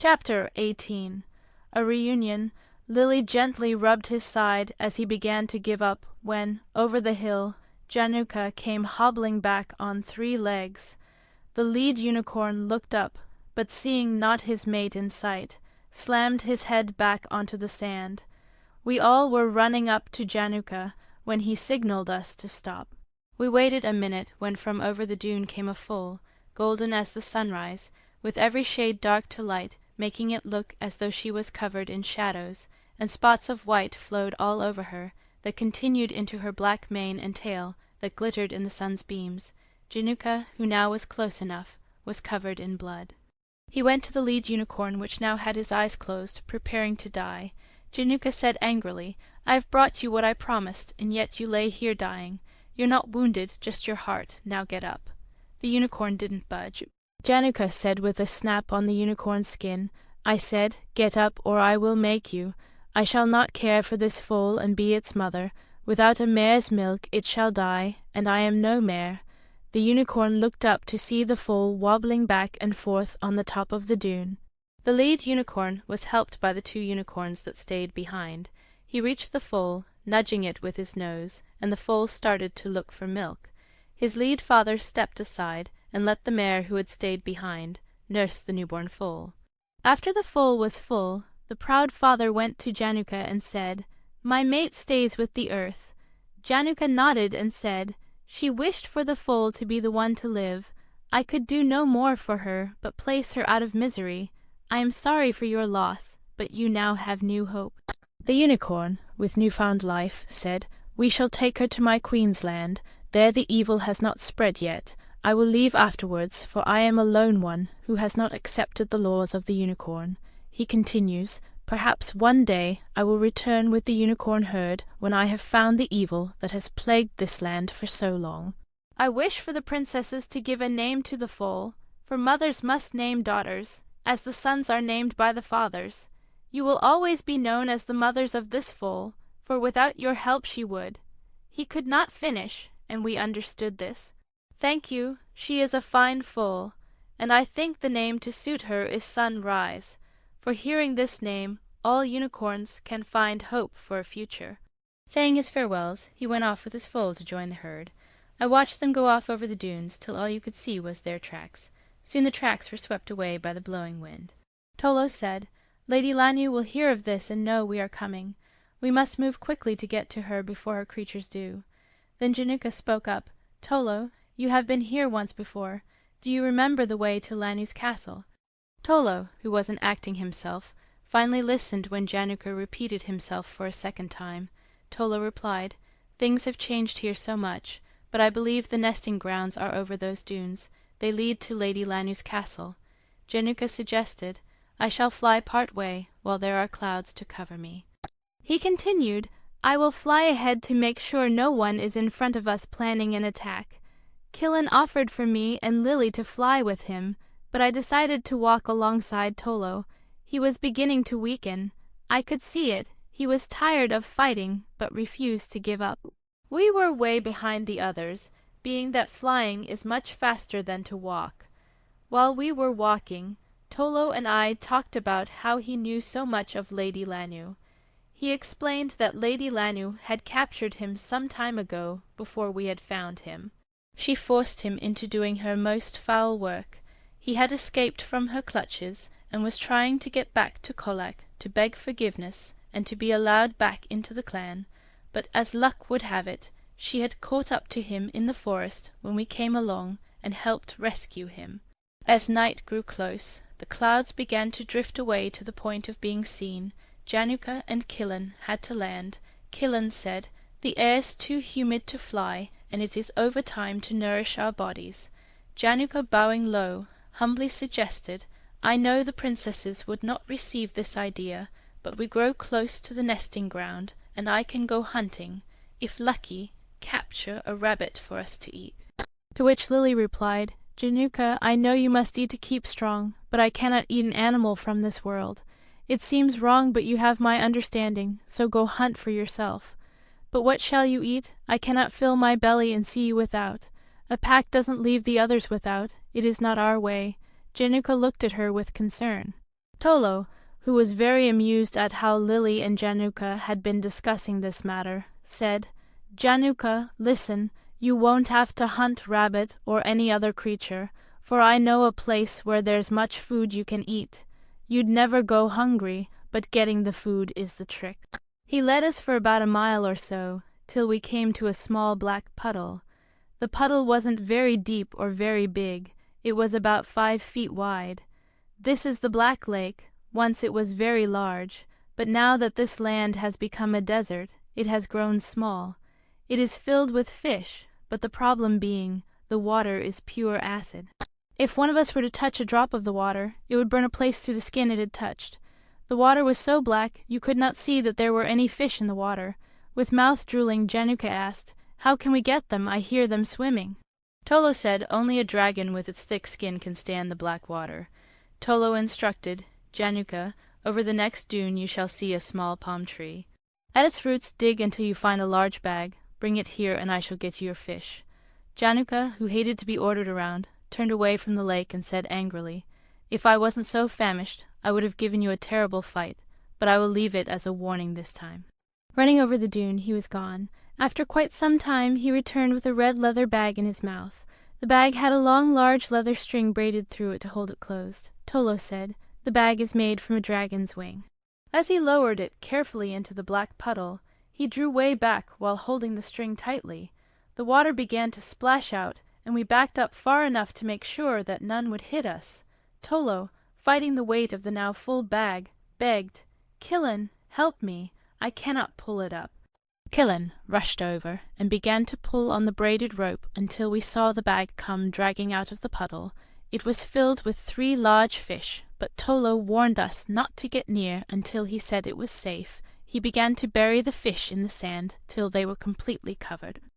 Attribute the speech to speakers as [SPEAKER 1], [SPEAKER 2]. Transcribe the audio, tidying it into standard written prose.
[SPEAKER 1] Chapter 18. A Reunion. Lily gently rubbed his side as he began to give up when, over the hill, Januka came hobbling back on 3 legs. The lead unicorn looked up, but seeing not his mate in sight, slammed his head back onto the sand. We all were running up to Januka when he signaled us to stop. We waited a minute when from over the dune came a foal, golden as the sunrise, with every shade dark to light, making it look as though she was covered in shadows, and spots of white flowed all over her, that continued into her black mane and tail, that glittered in the sun's beams. Januka, who now was close enough, was covered in blood. He went to the lead unicorn, which now had his eyes closed, preparing to die. Januka said angrily, "I have brought you what I promised, and yet you lay here dying. You're not wounded, just your heart. Now get up." The unicorn didn't budge. Januka said with a snap on the unicorn's skin, "I said, get up, or I will make you. I shall not care for this foal and be its mother. Without a mare's milk it shall die, and I am no mare." The unicorn looked up to see the foal wobbling back and forth on the top of the dune. The lead unicorn was helped by the 2 unicorns that stayed behind. He reached the foal, nudging it with his nose, and the foal started to look for milk. His lead father stepped aside and let the mare who had stayed behind nurse the newborn foal. After the foal was full, the proud father went to Januka and said, "My mate stays with the earth." Januka nodded and said, "She wished for the foal to be the one to live. I could do no more for her, but place her out of misery. I am sorry for your loss, but you now have new hope." The unicorn, with newfound life, said, "We shall take her to my queen's land. There the evil has not spread yet. I will leave afterwards, for I am a lone one, who has not accepted the laws of the unicorn." He continues, "Perhaps one day I will return with the unicorn herd when I have found the evil that has plagued this land for so long. I wish for the princesses to give a name to the foal, for mothers must name daughters, as the sons are named by the fathers. You will always be known as the mothers of this foal, for without your help she would." He could not finish, and we understood this. "Thank you, she is a fine foal, and I think the name to suit her is Sunrise, for hearing this name all unicorns can find hope for a future." Saying his farewells, he went off with his foal to join the herd. I watched them go off over the dunes till all you could see was their tracks. Soon the tracks were swept away by the blowing wind. Tolo said, "Lady Lanyu will hear of this and know we are coming. We must move quickly to get to her before her creatures do." Then Januka spoke up, "Tolo, you have been here once before. Do you remember the way to Lanyu's castle?" Tolo, who wasn't acting himself, finally listened when Januka repeated himself for a second time. Tolo replied, "Things have changed here so much, but I believe the nesting grounds are over those dunes. They lead to Lady Lanyu's castle." Januka suggested, "I shall fly part way, while there are clouds to cover me." He continued, "I will fly ahead to make sure no one is in front of us planning an attack. Killen offered for me and Lily to fly with him, but I decided to walk alongside Tolo. He was beginning to weaken. I could see it. He was tired of fighting, but refused to give up. We were way behind the others, being that flying is much faster than to walk. While we were walking, Tolo and I talked about how he knew so much of Lady Lanyu. He explained that Lady Lanyu had captured him some time ago before we had found him. She forced him into doing her most foul work. He had escaped from her clutches and was trying to get back to Colac to beg forgiveness and to be allowed back into the clan, but as luck would have it, she had caught up to him in the forest when we came along and helped rescue him. As night grew close, the clouds began to drift away to the point of being seen. Januka and Killen had to land. Killen said, "The air's too humid to fly, and it is over time to nourish our bodies." Januka, bowing low, humbly suggested, "I know the princesses would not receive this idea, but we grow close to the nesting ground, and I can go hunting, if lucky, capture a rabbit for us to eat." To which Lily replied, "Januka, I know you must eat to keep strong, but I cannot eat an animal from this world. It seems wrong, but you have my understanding, so go hunt for yourself. But what shall you eat? I cannot fill my belly and see you without. A pack doesn't leave the others without. It is not our way." Januka looked at her with concern. Tolo, who was very amused at how Lily and Januka had been discussing this matter, said, "Januka, listen, you won't have to hunt rabbit or any other creature, for I know a place where there's much food you can eat. You'd never go hungry, but getting the food is the trick." He led us for about a mile or so, till we came to a small black puddle. The puddle wasn't very deep or very big. It was about 5 feet wide. "This is the Black Lake. Once it was very large, but now that this land has become a desert, it has grown small. It is filled with fish, but the problem being, the water is pure acid. If one of us were to touch a drop of the water, it would burn a place through the skin it had touched. The water was so black you could not see that there were any fish in the water. With mouth drooling, Januka asked, "How can we get them? I hear them swimming." Tolo said only a dragon with its thick skin can stand the black water. Tolo instructed, "Januka, over the next dune you shall see a small palm tree. At its roots dig until you find a large bag. Bring it here and I shall get you your fish." Januka, who hated to be ordered around, turned away from the lake and said angrily, "If I wasn't so famished, I would have given you a terrible fight, but I will leave it as a warning this time." Running over the dune, he was gone. After quite some time he returned with a red leather bag in his mouth. The bag had a long, large leather string braided through it to hold it closed. Tolo said, "The bag is made from a dragon's wing." As he lowered it carefully into the black puddle, he drew way back while holding the string tightly. The water began to splash out, and we backed up far enough to make sure that none would hit us. Tolo, fighting the weight of the now full bag, begged, "Killin, help me. I cannot pull it up." Killin rushed over and began to pull on the braided rope until we saw the bag come dragging out of the puddle. It was filled with 3 large fish, but Tolo warned us not to get near until he said it was safe. He began to bury the fish in the sand till they were completely covered.